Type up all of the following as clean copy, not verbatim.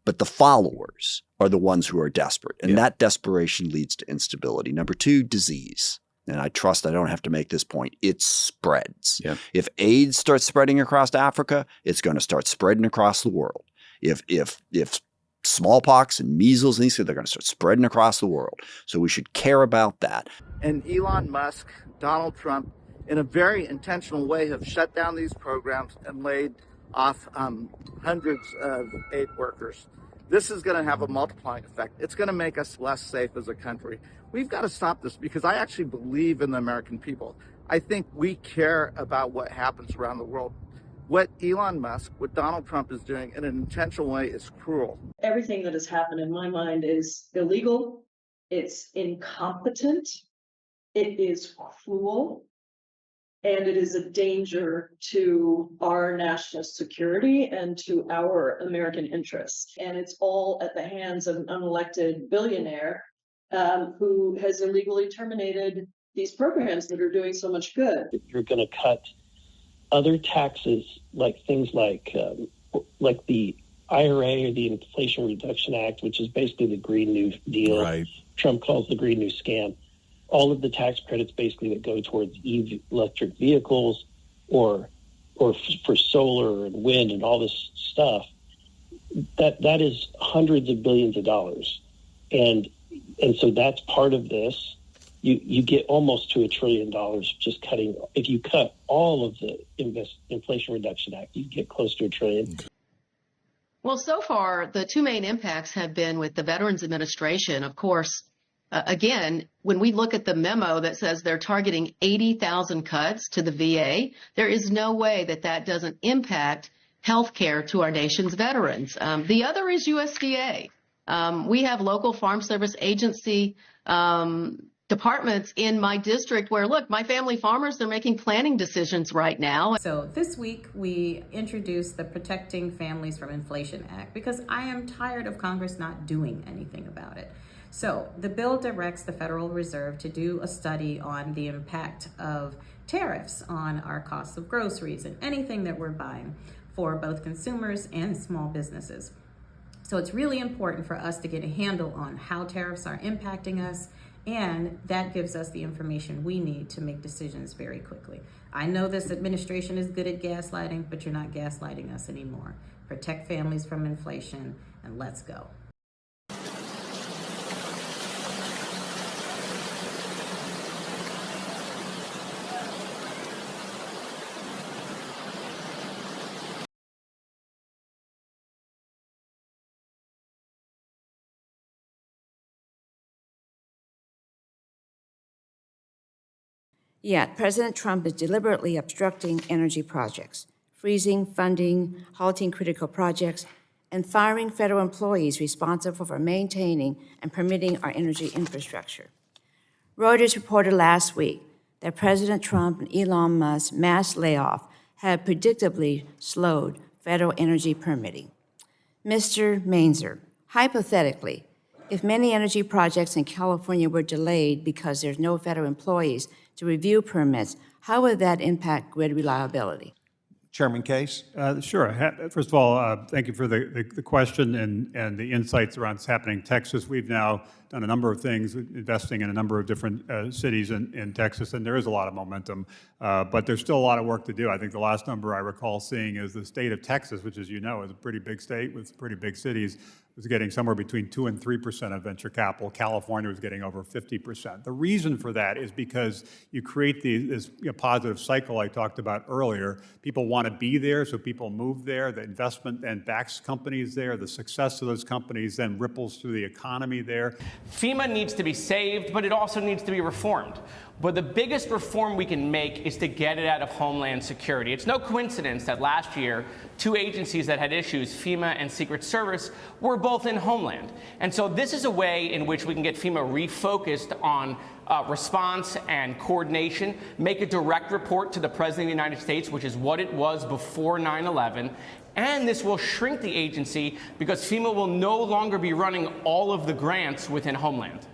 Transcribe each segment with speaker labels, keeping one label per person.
Speaker 1: but the followers are the ones who are desperate. And that desperation leads to instability. Number two, disease. And I trust I don't have to make this point. It spreads. Yeah. If AIDS starts spreading across Africa, it's going to start spreading across the world. If smallpox and measles and these things, they're going to start spreading across the world. So we should care about that.
Speaker 2: And Elon Musk, Donald Trump, in a very intentional way, have shut down these programs and laid off hundreds of aid workers. This is going to have a multiplying effect. It's going to make us less safe as a country. We've got to stop this because I actually believe in the American people. I think we care about what happens around the world. What Elon Musk, what Donald Trump is doing in an intentional way is cruel.
Speaker 3: Everything that has happened in my mind is illegal. It's incompetent. It is cruel. And it is a danger to our national security and to our American interests. And it's all at the hands of an unelected billionaire who has illegally terminated these programs that are doing so much good.
Speaker 4: If you're going to cut other taxes, like things like the IRA or the Inflation Reduction Act, which is basically the Green New Deal, right. Trump calls the Green New Scam. All of the tax credits basically that go towards electric vehicles or for solar and wind and all this stuff, that is hundreds of billions of dollars. And so that's part of this. You get almost to $1 trillion just cutting. If you cut all of the Inflation Reduction Act, you get close to $1 trillion.
Speaker 5: Well, so far, the two main impacts have been with the Veterans Administration. Of course, again, when we look at the memo that says they're targeting 80,000 cuts to the VA, there is no way that doesn't impact health care to our nation's veterans. The other is USDA. We have local Farm Service Agency departments in my district where, look, my family farmers, they're making planning decisions right now.
Speaker 6: So this week we introduced the Protecting Families from Inflation Act because I am tired of Congress not doing anything about it. So the bill directs the Federal Reserve to do a study on the impact of tariffs on our costs of groceries and anything that we're buying for both consumers and small businesses. So it's really important for us to get a handle on how tariffs are impacting us, and that gives us the information we need to make decisions very quickly. I know this administration is good at gaslighting, but you're not gaslighting us anymore. Protect families from inflation, and let's go.
Speaker 7: Yet, President Trump is deliberately obstructing energy projects, freezing funding, halting critical projects, and firing federal employees responsible for maintaining and permitting our energy infrastructure. Reuters reported last week that President Trump and Elon Musk's mass layoff had predictably slowed federal energy permitting. Mr. Mainzer, hypothetically, if many energy projects in California were delayed because there's no federal employees to review permits, how would that impact grid reliability?
Speaker 8: Chairman Case?
Speaker 9: Sure. First of all, thank you for the question and the insights around what's happening in Texas. We've now done a number of things, investing in a number of different cities in Texas, and there is a lot of momentum, but there's still a lot of work to do. I think the last number I recall seeing is the state of Texas, which, as you know, is a pretty big state with pretty big cities, was getting somewhere between 2 and 3% of venture capital. California was getting over 50%. The reason for that is because you create this positive cycle I talked about earlier. People want to be there, so people move there. The investment then backs companies there. The success of those companies then ripples through the economy there.
Speaker 10: FEMA needs to be saved, but it also needs to be reformed. But the biggest reform we can make is to get it out of Homeland Security. It's no coincidence that last year, two agencies that had issues, FEMA and Secret Service, were both in Homeland. And so this is a way in which we can get FEMA refocused on response and coordination, make a direct report to the President of the United States, which is what it was before 9/11. And this will shrink the agency because FEMA will no longer be running all of the grants within Homeland.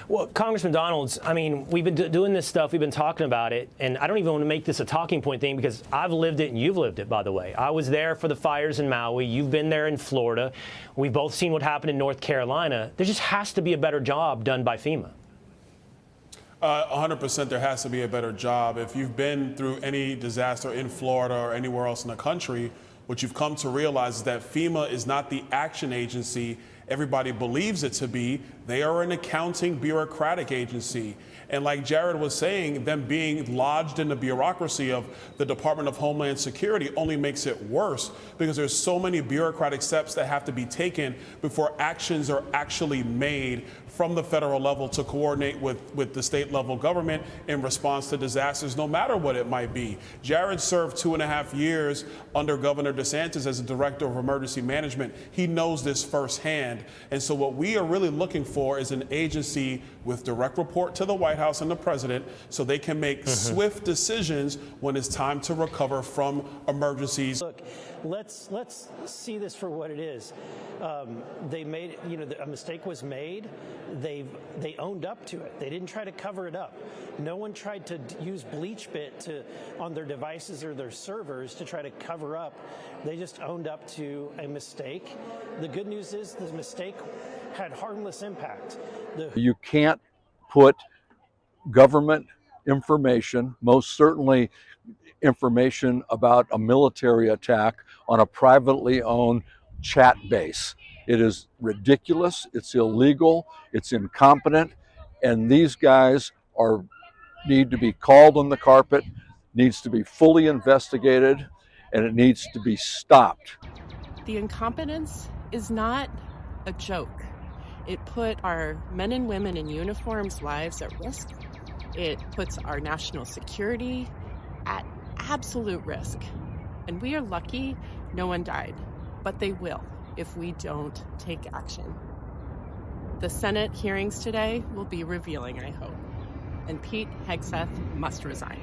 Speaker 8: Well, Congressman Donalds, I mean, we've been doing this stuff. We've been talking about it. And I don't even want to make this a talking point thing because I've lived it and you've lived it, by the way. I was there for the fires in Maui. You've been there in Florida. We've both seen what happened in North Carolina. There just has to be a better job done by FEMA.
Speaker 11: 100% there has to be a better job. If you've been through any disaster in Florida or anywhere else in the country, what you've come to realize is that FEMA is not the action agency everybody believes it to be. They are an accounting bureaucratic agency. And like Jared was saying, them being lodged in the bureaucracy of the Department of Homeland Security only makes it worse because there's so many bureaucratic steps that have to be taken before actions are actually made from the federal level to coordinate with the state level government in response to disasters, no matter what it might be. Jared served 2.5 years under Governor DeSantis as a director of emergency management. He knows this firsthand. And so what we are really looking for is an agency with direct report to the White House and the president so they can make swift decisions when it's time to recover from emergencies.
Speaker 4: Look, let's see this for what it is. They made, a mistake was made. They owned up to it. They didn't try to cover it up. No one tried to use bleach bit on their devices or their servers to try to cover up. They just owned up to a mistake. The good news is the mistake had harmless impact.
Speaker 12: You can't put government information, most certainly information about a military attack, on a privately owned chat base. It is ridiculous, it's illegal, it's incompetent, and these guys need to be called on the carpet, needs to be fully investigated, and it needs to be stopped.
Speaker 13: The incompetence is not a joke. It put our men and women in uniforms' lives at risk. It puts our national security at absolute risk. And we are lucky no one died, but they will if we don't take action. The Senate hearings today will be revealing, I hope. And Pete Hegseth must resign.